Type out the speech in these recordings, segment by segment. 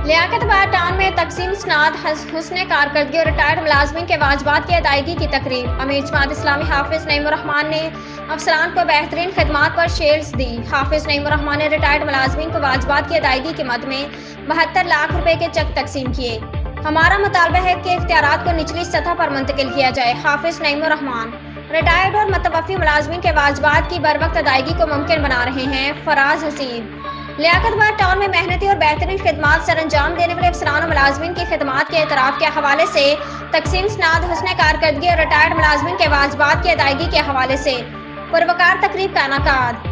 لیاقت آباد ٹاؤن میں تقسیم اسناد حسن کارکردگی اور ریٹائرڈ ملازمین کے واجبات کی ادائیگی کی تقریب۔ امیر جماعت اسلامی حافظ نعیم الرحمان نے افسران کو بہترین خدمات پر شیئرز دی۔ حافظ نعیم الرحمان نے ریٹائرڈ ملازمین کو واجبات کی ادائیگی کے مد میں 72 لاکھ روپے کے چیک تقسیم کیے۔ ہمارا مطالبہ ہے کہ اختیارات کو نچلی سطح پر منتقل کیا جائے۔ حافظ نعیم الرحمان ریٹائرڈ اور متوفی ملازمین کے واجبات کی بروقت ادائیگی کو ممکن بنا رہے ہیں۔ فراز حسین لیاقت آباد ٹاؤن میں محنتی اور بہترین خدمات سر انجام دینے والے افسران و ملازمین کی خدمات کے اعتراف کے حوالے سے تقسیم اسناد حسن کارکردگی اور ریٹائرڈ ملازمین کے واجبات کی ادائیگی کے حوالے سے پروقار تقریب کا انعقاد۔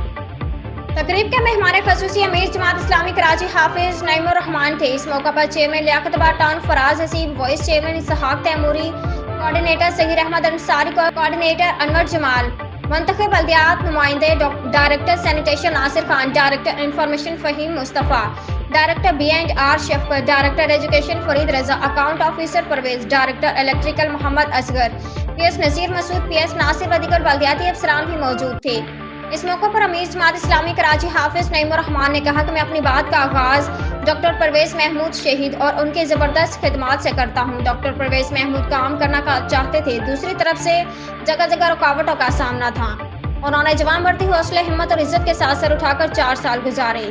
تقریب کے مہمان خصوصی امیر جماعت اسلامی کراچی حافظ نعیم الرحمان تھے۔ اس موقع پر chairman Liaquatabad town Faraz Hussain, vice chairman Ishaq Taimuri, coordinator Zaheer Ahmed Ansari, coordinator Anwar Jamal, منتخب بلدیات نمائندے director sanitation Nasir Khan, director information Faheem Mustafa, director B&R Shafqat, director education Farid Raza, account officer Parvez, director electrical Muhammad Asghar, PS Nazir Masood, PS Nasir و دیگر بلدیاتی افسران بھی موجود تھے۔ اس موقع پر امیر جماعت اسلامی کراچی حافظ نعیم الرحمان نے کہا کہ میں اپنی بات کا آغاز ڈاکٹر پرویز محمود شہید اور ان کی زبردست خدمات سے کرتا ہوں۔ ڈاکٹر پرویز محمود کام کرنا چاہتے تھے، دوسری طرف سے جگہ جگہ رکاوٹوں کا سامنا تھا۔ انہوں نے جوان بڑھتی حوصلہ ہمت اور عزت کے ساتھ سر اٹھا کر 4 سال گزارے۔